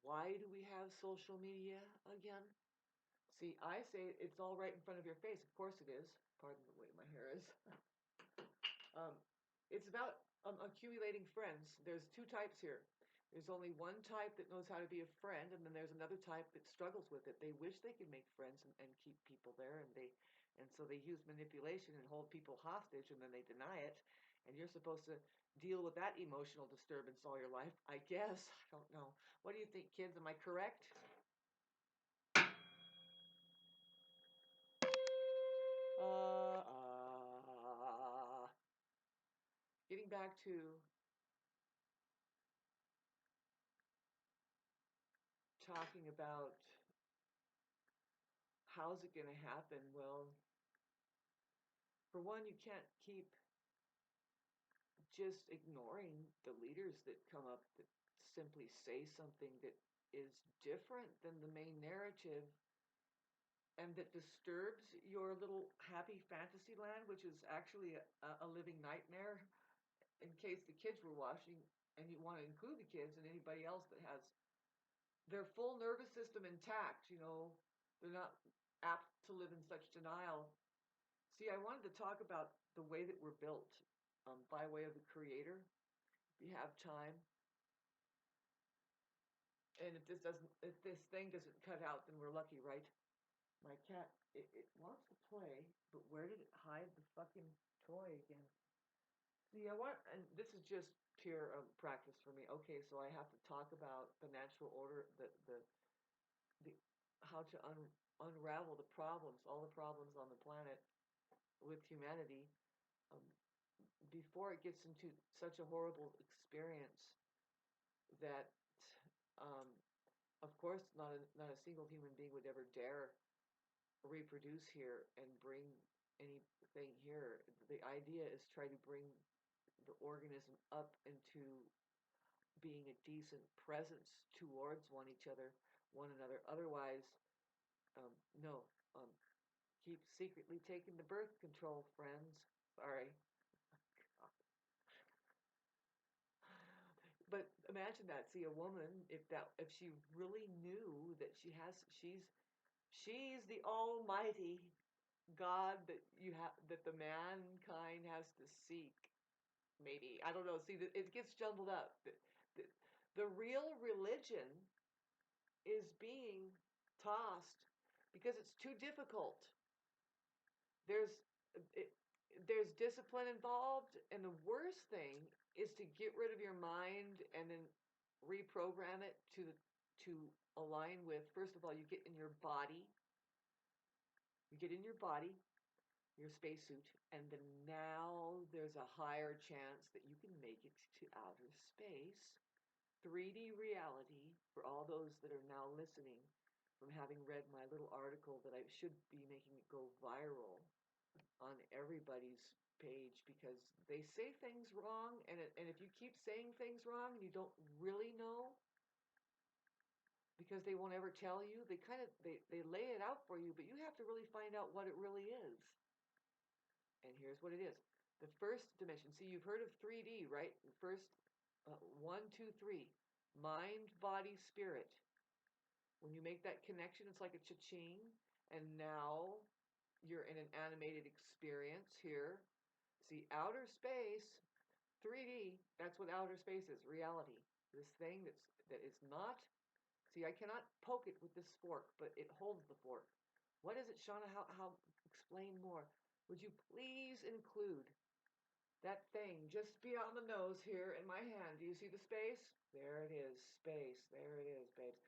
why do we have social media again? See, I say it's all right in front of your face. Of course it is. Pardon the way my hair is. Um, it's about accumulating friends. There's two types here. There's only one type that knows how to be a friend, and then there's another type that struggles with it. They wish they could make friends and keep people there, and so they use manipulation and hold people hostage, and then they deny it. And you're supposed to deal with that emotional disturbance all your life, I guess. I don't know. What do you think, kids? Am I correct? Getting back to talking about how's it going to happen? Well, for one, you can't keep just ignoring the leaders that come up that simply say something that is different than the main narrative and that disturbs your little happy fantasy land, which is actually a living nightmare. In case the kids were watching, and you want to include the kids and anybody else that has their full nervous system intact, they're not apt to live in such denial. See, I wanted to talk about the way that we're built, by way of the Creator. If you have time, and if this thing doesn't cut out, then we're lucky, right? My cat, it wants to play, but where did it hide the fucking toy again? See, and this is just pure practice for me. Okay, so I have to talk about the natural order, the how to unravel the problems, all the problems on the planet with humanity. Um, Before it gets into such a horrible experience that, um, of course, not a single human being would ever dare reproduce here and bring anything here. The idea is try to bring the organism up into being a decent presence towards one another. Otherwise, no. Keep secretly taking the birth control, friends. Sorry. But imagine that. See, a woman, if she really knew that she's the Almighty God that the mankind has to seek. Maybe, I don't know. See, it gets jumbled up. The, the real religion is being tossed because it's too difficult. There's it, there's discipline involved, and the worst thing is to get rid of your mind and then reprogram it to align with. First of all, you get in your body, your spacesuit, and then now there's a higher chance that you can make it to outer space. 3D reality for all those that are now listening from having read my little article that I should be making it go viral on everybody's page because they say things wrong, and if you keep saying things wrong and you don't really know, because they won't ever tell you, they lay it out for you, but you have to really find out what it really is. And here's what it is. The first dimension. See, you've heard of 3D, right? The first, 1, 2, 3, mind, body, spirit. When you make that connection, it's like a cha-ching, and now you're in an animated experience here. See, outer space, 3D, that's what outer space is, reality. This thing that is not, see, I cannot poke it with this fork, but it holds the fork. What is it, Shauna? How explain more? Would you please include that thing just beyond the nose here in my hand? Do you see the space? There it is, space. There it is, babes.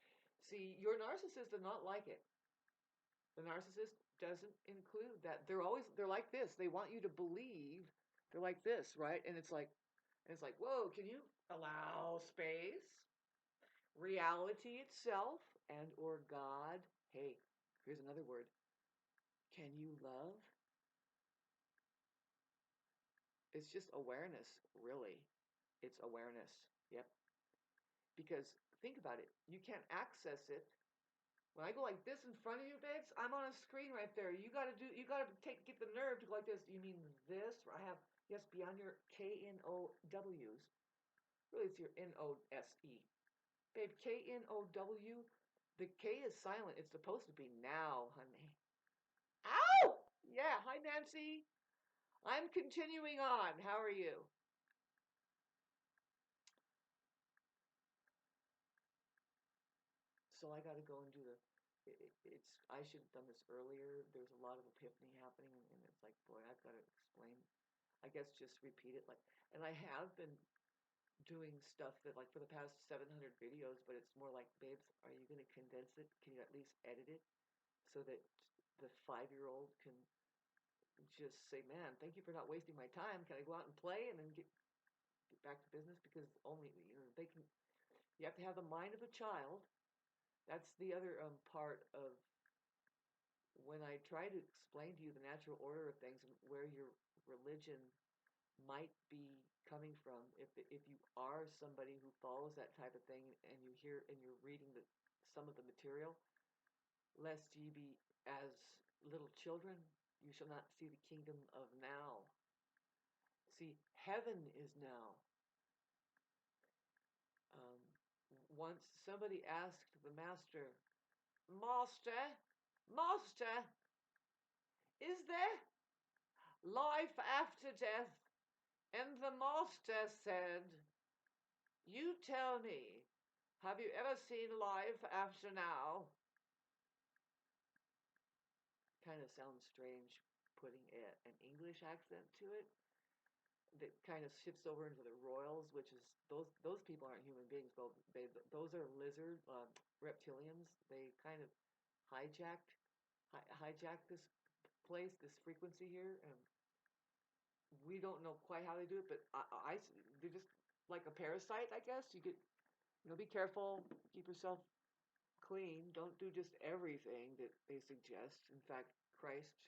See, your narcissist does not like it. The narcissist doesn't include that. They're like this. They want you to believe they're like this, right? And it's like, whoa, can you allow space? Reality itself and or God. Hey, here's another word. Can you love? It's just awareness, really. It's awareness. Yep. Because think about it. You can't access it. When I go like this in front of you, babes, I'm on a screen right there. Get the nerve to go like this. You mean this? I have, yes, beyond your KNOWs. Really, it's your NOSE. Babe, K-N-O-W. The K is silent. It's supposed to be now, honey. Ow! Yeah, hi, Nancy. I'm continuing on. How are you? So I got to go and do it's, I should have done this earlier. There's a lot of epiphany happening, and it's like, boy, I've got to explain. I guess just repeat it. And I have been doing stuff that, like, for the past 700 videos, but it's more like, babes, are you going to condense it? Can you at least edit it so that the 5-year-old can just say, man, thank you for not wasting my time. Can I go out and play and then get back to business? Because only, they can, you have to have the mind of a child. That's the other part of when I try to explain to you the natural order of things and where your religion might be coming from. If you are somebody who follows that type of thing and you hear and you're reading some of the material, lest ye be as little children, you shall not see the kingdom of now. See, heaven is now. Um, Once somebody asked the master, Master, Master, is there life after death? And the master said, you tell me, have you ever seen life after now? Kind of sounds strange putting an English accent to it. That kind of shifts over into the royals, which is those people aren't human beings. Those are lizard reptilians. They kind of hijacked hijacked this place, this frequency here, and we don't know quite how they do it. But they're just like a parasite, I guess. You get, be careful, keep yourself clean. Don't do just everything that they suggest. In fact, Christ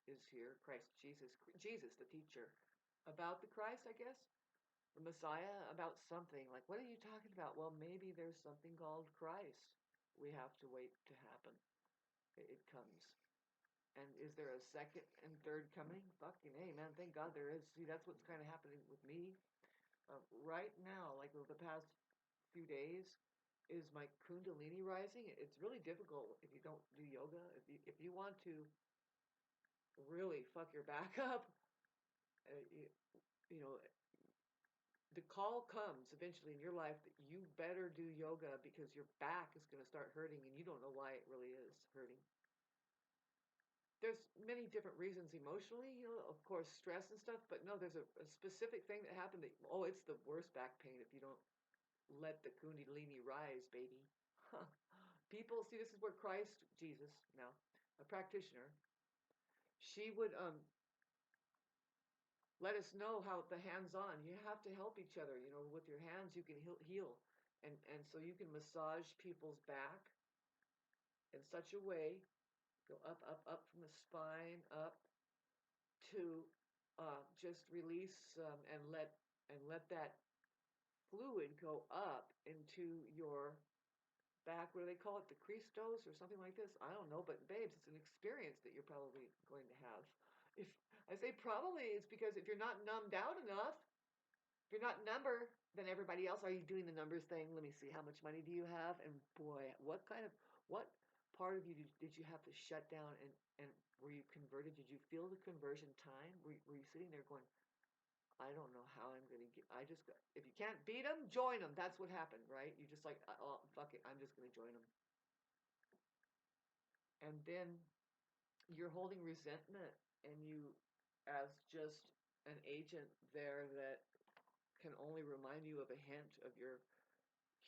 is here. Christ Jesus, the teacher, about the Christ, I guess. The Messiah, about something. Like, what are you talking about? Well, maybe there's something called Christ. We have to wait to happen. It comes. And is there a second and third coming? Fucking hey, man. Thank God there is. See, that's what's kind of happening with me right now. Like over the past few days, is my Kundalini rising. It's really difficult if you don't do yoga. If you want to really fuck your back up, you know, the call comes eventually in your life that you better do yoga because your back is going to start hurting and you don't know why it really is hurting. There's many different reasons emotionally, of course, stress and stuff, but no, there's a specific thing that happened that, oh, it's the worst back pain if you don't let the Kundalini rise, baby. People, see, this is where Christ, Jesus, now, a practitioner, she would let us know how the hands-on, you have to help each other, with your hands you can heal. And so you can massage people's back in such a way, go up from the spine, up to just release and let that fluid go up into your back. What do they call it? The Christos or something like this? I don't know, but babes, it's an experience that you're probably going to have. If I say probably, it's because if you're not numbed out enough, if you're not number than everybody else, are you doing the numbers thing? Let me see, how much money do you have? And boy, what part of you did you have to shut down and were you converted? Did you feel the conversion time? Were you sitting there going, I don't know how I'm going to get, if you can't beat them, join them. That's what happened, right? You just like, oh, fuck it, I'm just going to join them. And then you're holding resentment and you, as just an agent there that can only remind you of a hint of your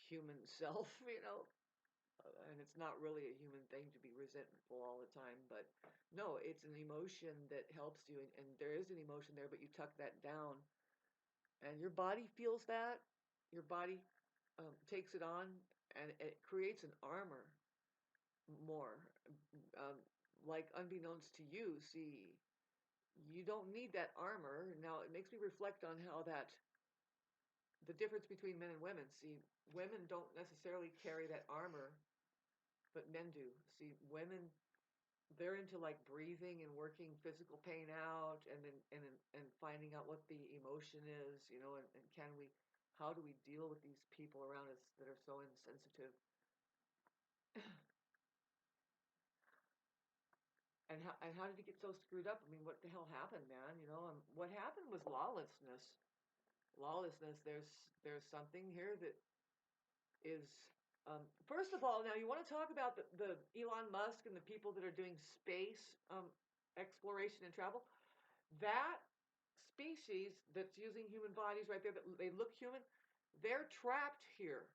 human self, and it's not really a human thing to be resentful all the time, but no, it's an emotion that helps you, and there is an emotion there, but you tuck that down, and your body feels that, your body takes it on, and it creates an armor more, um, like unbeknownst to you, see, you don't need that armor. Now, it makes me reflect on how the difference between men and women. See, women don't necessarily carry that armor, but men do. See, women, they're into like breathing and working physical pain out, and then and finding out what the emotion is, and can we How do we deal with these people around us that are so insensitive? And how did it get so screwed up? I mean, what the hell happened, man? What happened was lawlessness. Lawlessness. There's something here that is. First of all, now you want to talk about the Elon Musk and the people that are doing space exploration and travel. That species that's using human bodies right there, that they look human, they're trapped here.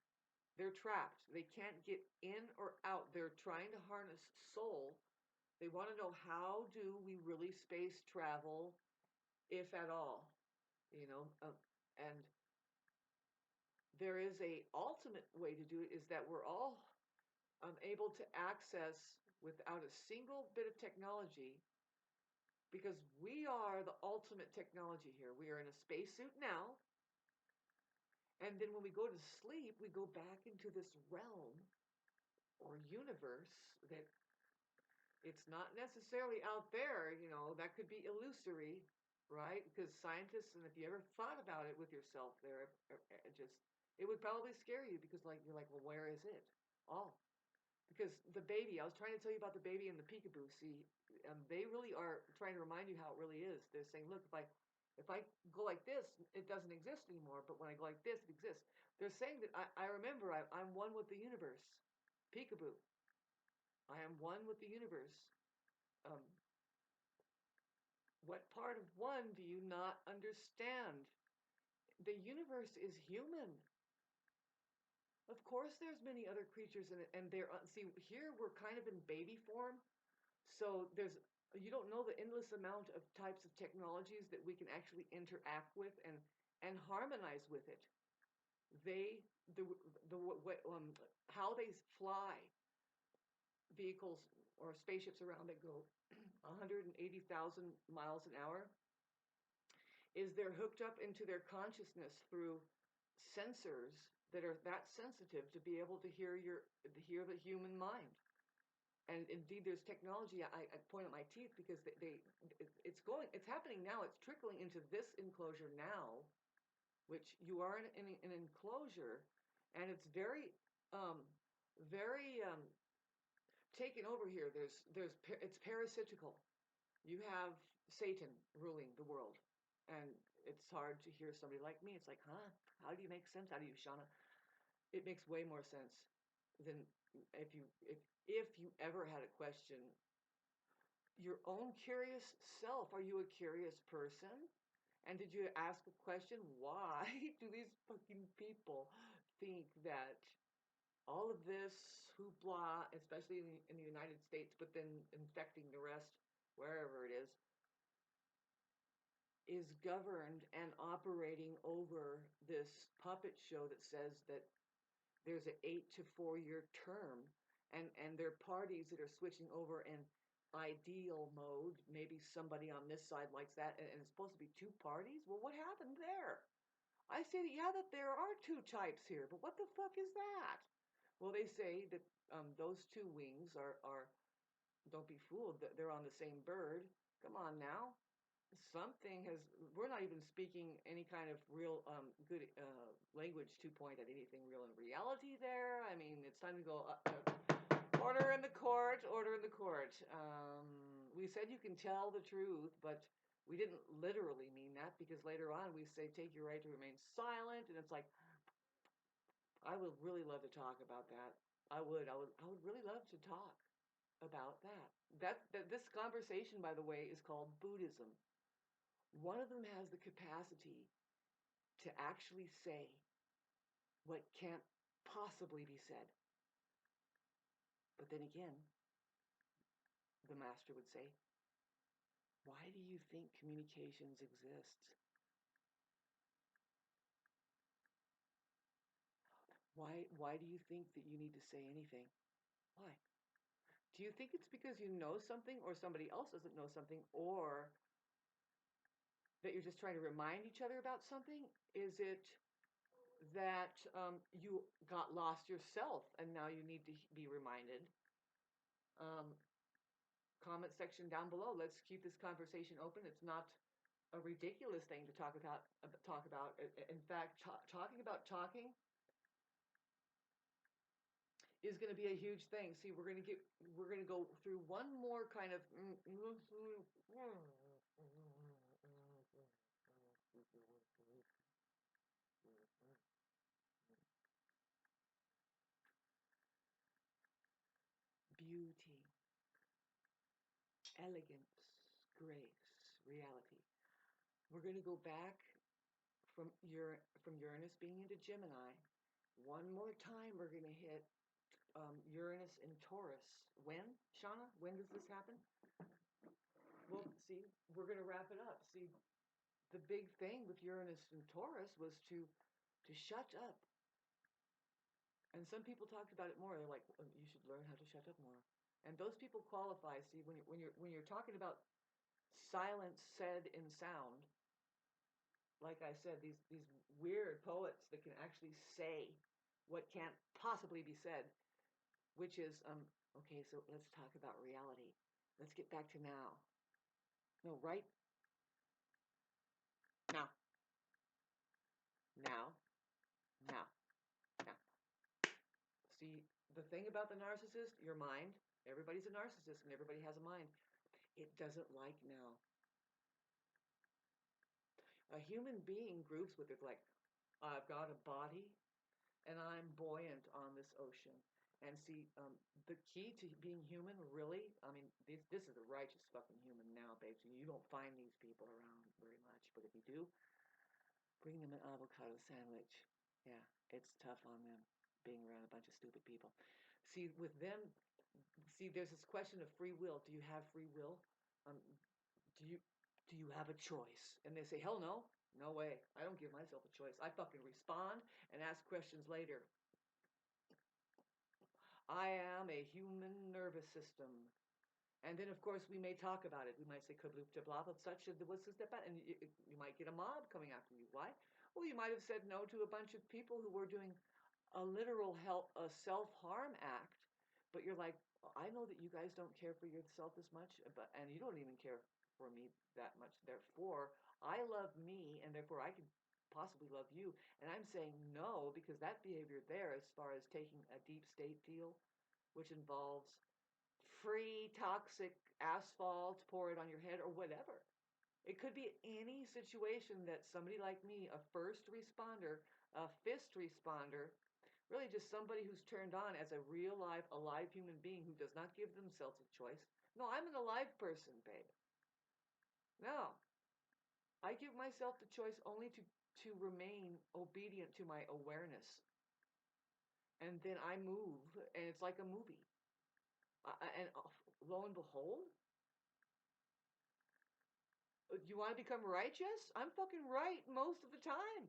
They're trapped. They can't get in or out. They're trying to harness soul. They want to know, how do we really space travel, if at all? And there is a ultimate way to do it, is that we're all able to access without a single bit of technology, because we are the ultimate technology here. We are in a spacesuit now, and then when we go to sleep, we go back into this realm or universe that it's not necessarily out there. That could be illusory, right? Because scientists, and if you ever thought about it with yourself there, it would probably scare you, because you're like, well, where is it? Oh, because the baby, I was trying to tell you about the baby and the peekaboo. See, they really are trying to remind you how it really is. They're saying, look, if I go like this, it doesn't exist anymore. But when I go like this, it exists. They're saying that I remember I'm one with the universe. Peekaboo. I am one with the universe. Um, what part of one do you not understand? The universe is human. Of course, there's many other creatures in it, and see, here we're kind of in baby form. So you don't know the endless amount of types of technologies that we can actually interact with and harmonize with it. How they fly vehicles or spaceships around that go 180,000 miles an hour, is they're hooked up into their consciousness through sensors that are that sensitive to be able to hear the human mind. And indeed, there's technology. I point at my teeth, because it's happening now. It's trickling into this enclosure now, which you are in an enclosure, and it's very, very taken over here. It's parasitical. You have Satan ruling the world, and it's hard to hear somebody like me. It's like, huh? How do you make sense out of you, Shauna? It makes way more sense than if you ever had a question. Your own curious self. Are you a curious person? And did you ask a question? Why do these fucking people think that all of this hoopla, especially in the United States, but then infecting the rest, wherever it is governed and operating over this puppet show that says that there's an 8 to 4 year term, and there are parties that are switching over in ideal mode. Maybe somebody on this side likes that, and it's supposed to be two parties. Well, what happened there? I say that, yeah, that there are two types here, but what the fuck is that? Well, they say that those two wings are don't be fooled, that they're on the same bird. Come on now. We're not even speaking any kind of real good language to point at anything real in reality there. I mean, it's time to go, order in the court, order in the court. We said you can tell the truth, but we didn't literally mean that, because later on we say take your right to remain silent, and it's like, I would really love to talk about that. I would really love to talk about that. This conversation, by the way, is called Buddhism. One of them has the capacity to actually say what can't possibly be said. But then again, the master would say, why do you think communications exist? Why do you think that you need to say anything? Why? Do you think it's because you know something, or somebody else doesn't know something, or that you're just trying to remind each other about something? Is it that you got lost yourself and now you need to be reminded? Comment section down below. Let's keep this conversation open. It's not a ridiculous thing to talk about. In fact, talking about talking is going to be a huge thing. See, we're going to go through one more kind of beauty, elegance, grace, reality. We're going to go back from Uranus being into Gemini. One more time, we're going to hit Uranus in Taurus. When, Shauna? When does this happen? Well, see, we're going to wrap it up. See, the big thing with Uranus and Taurus was to shut up. And some people talked about it more. They're like, oh, you should learn how to shut up more. And those people qualify. See, when you're talking about silence said in sound, like I said, these weird poets that can actually say what can't possibly be said, which is okay. So let's talk about reality. Let's get back to now. No, right now, now, now, now. See, the thing about the narcissist, your mind. Everybody's a narcissist, and everybody has a mind. It doesn't like now. A human being groups with it like, I've got a body and I'm buoyant on this ocean. And see, the key to being human, really, I mean, this is a righteous fucking human now, babes. You don't find these people around very much, but if you do, bring them an avocado sandwich. Yeah, it's tough on them being around a bunch of stupid people. See, with them, see, there's this question of free will. Do you have free will? Um, do you have a choice? And they say, hell no. No way. I don't give myself a choice. I fucking respond and ask questions later. I am a human nervous system. And then, of course, we may talk about it. We might say, kabloop de blah, but such, what's the step? And you might get a mob coming after you. Why? Well, you might have said no to a bunch of people who were doing a literal a self-harm act, but you're like, I know that you guys don't care for yourself as much, and you don't even care for me that much. Therefore, I love me, and therefore I can possibly love you. And I'm saying no, because that behavior there, as far as taking a deep state deal, which involves free toxic asphalt, pour it on your head or whatever. It could be any situation that somebody like me, a first responder, a fist responder, really just somebody who's turned on as a real life, alive human being who does not give themselves a choice. No, I'm an alive person, babe. No, I give myself the choice only to remain obedient to my awareness. And then I move, and it's like a movie. And lo and behold, you want to become righteous? I'm fucking right most of the time.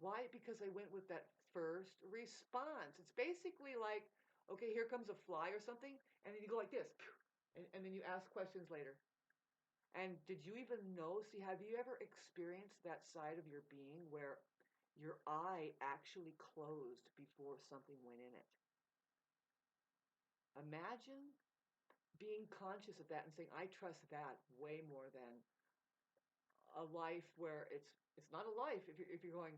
Why? Because I went with that first response. It's basically like, okay, here comes a fly or something, and then you go like this, and then you ask questions later. And did you even know? See, have you ever experienced that side of your being where your eye actually closed before something went in it? Imagine being conscious of that and saying, I trust that way more than a life where it's not a life if you're going,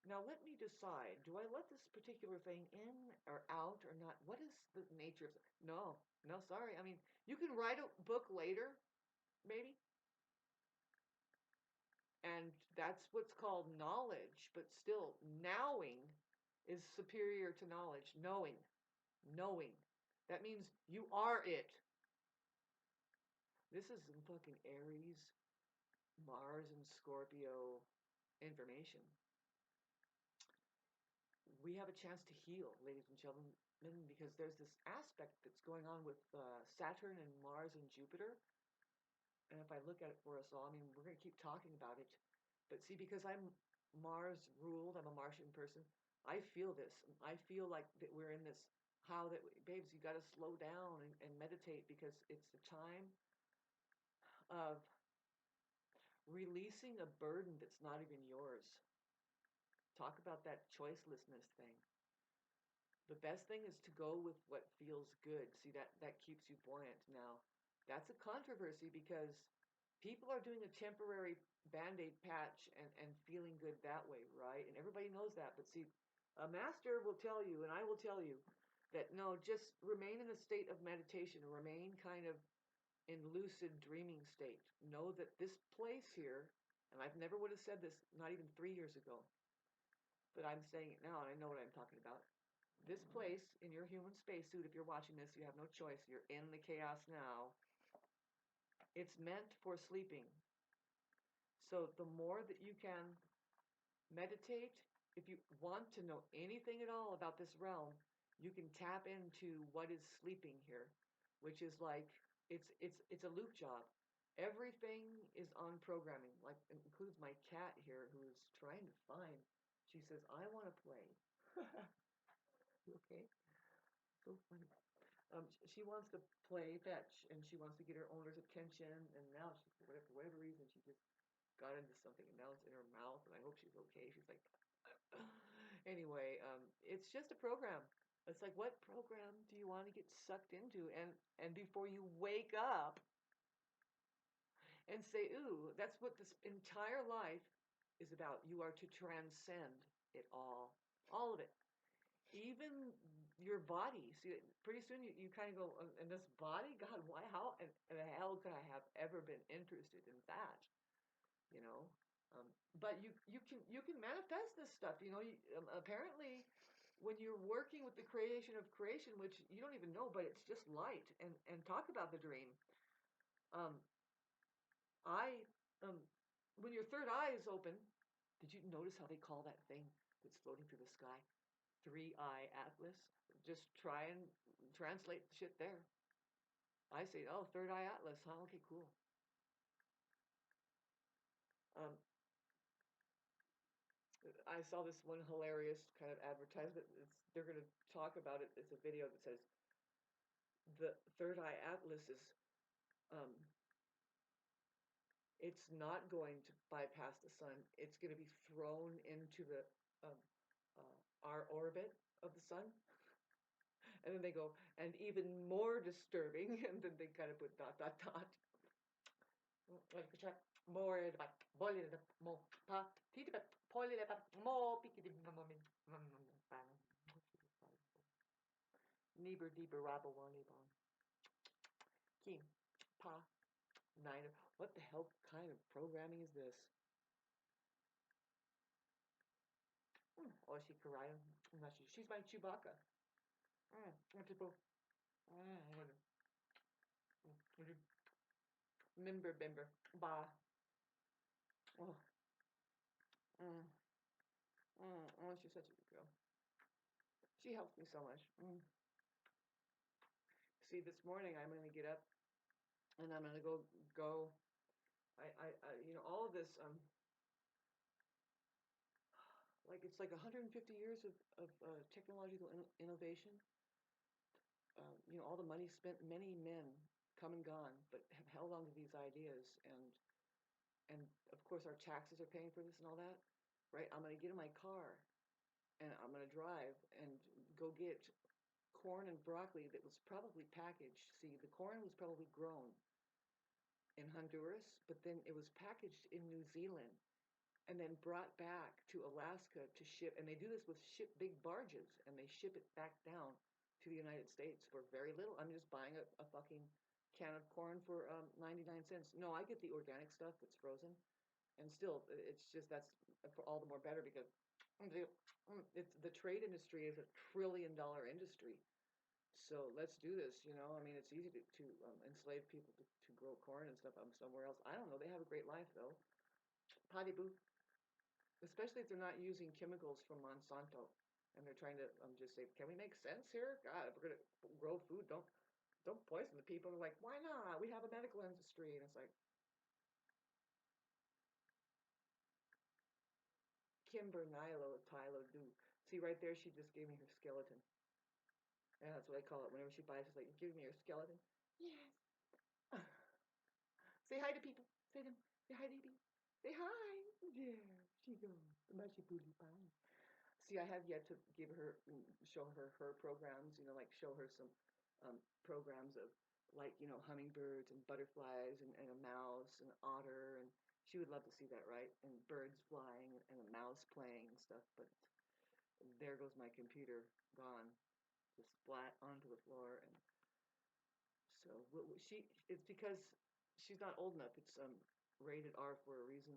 now let me decide, do I let this particular thing in or out or not? What is the nature of no, no, sorry. I mean, you can write a book later, maybe, and that's what's called knowledge, but still knowing is superior to knowledge. Knowing. That means you are it. This is some fucking Aries, Mars, and Scorpio information. We have a chance to heal, ladies and gentlemen, because there's this aspect that's going on with Saturn and Mars and Jupiter. And if I look at it for us all, I mean, we're going to keep talking about it. But see, because I'm Mars ruled, I'm a Martian person, I feel this. I feel like that we're in this, how that, babes, you got to slow down and meditate because it's the time of releasing a burden that's not even yours. Talk about that choicelessness thing. The best thing is to go with what feels good. See, that keeps you buoyant. Now, that's a controversy because People are doing a temporary band-aid patch and feeling good that way, right? And everybody knows that. But see, a master will tell you, and I will tell you, that no, just remain in a state of meditation, remain kind of in lucid dreaming state. Know that this place here, and I've never would have said this, not even 3 years ago, but I'm saying it now, and I know what I'm talking about. This place in your human spacesuit, if you're watching this, you have no choice. You're in the chaos now. It's meant for sleeping. So the more that you can meditate, if you want to know anything at all about this realm, you can tap into what is sleeping here, which is like it's a loop job. Everything is on programming, like it includes my cat here who is trying to find. She says, "I want to play." Okay, so funny. She wants to play fetch, and she wants to get her owner's attention. And now, for whatever reason, she just got into something, and now it's in her mouth. And I hope she's okay. She's like, anyway, it's just a program. It's like, what program do you want to get sucked into? And before you wake up and say, ooh, that's what this entire life is about. You are to transcend it all of it. Even your body. See, pretty soon you kind of go, and this body, God, why, how, and the hell could I have ever been interested in that? You know, but you can manifest this stuff. You know, apparently, when you're working with the creation of creation, which you don't even know, but it's just light. And talk about the dream. Um, I when your third eye is open, did you notice how they call that thing that's floating through the sky? Three-eye atlas. Just try and translate the shit there. I say, oh, third eye atlas, huh? Okay, cool. Um, I saw this one hilarious kind of advertisement. They're going to talk about it. It's a video that says the third eye atlas is, um, it's not going to bypass the sun. It's going to be thrown into the um, our orbit of the sun. And then they go, and even more disturbing, and then they kind of put dot, dot, dot. Like, more, more, pa, more, Nieber, dieber, rabble, warny, bon. Kim, pa, niner. What the hell kind of programming is this? Oh, she Karaya. She's my Chewbacca. People. Member, member. Ba. Oh, mm, oh, she's such a good girl. She helps me so much. See, this morning I'm going to get up and I'm going to go. All of this, like it's like 150 years of technological innovation. All the money spent, many men come and gone, but have held on to these ideas, and of course our taxes are paying for this and all that, right? I'm going to get in my car and I'm going to drive and go get corn and broccoli that was probably packaged. See, the corn was probably grown in Honduras, but then it was packaged in New Zealand and then brought back to Alaska to ship. And they do this with big barges, and they ship it back down to the United States for very little. I'm just buying a fucking can of corn for 99 cents. No, I get the organic stuff that's frozen. And still, it's just that's for all the more better because the trade industry is $1 trillion industry. So let's do this, I mean, it's easy to enslave people to grow corn and stuff somewhere else. I don't know. They have a great life, though. Potty boo. Especially if they're not using chemicals from Monsanto and they're trying to just say, can we make sense here? God, if we're going to grow food, don't poison the people. They're like, why not? We have a medical industry. And it's like, Kimber Nilo Tylo Do. See, right there, she just gave me her skeleton. And that's what I call it. Whenever she buys, she's like, give me your skeleton. Yes. Say hi to people. Say them. Say hi to people. Say hi. There she goes. Mushy booty pie. See, I have yet to show her programs. Like show her some programs of like, you know, hummingbirds and butterflies and a mouse and an otter, and she would love to see that, right? And birds flying and a mouse playing and stuff, but there goes my computer, gone, just flat onto the floor. And so it's because she's not old enough. It's rated R for a reason.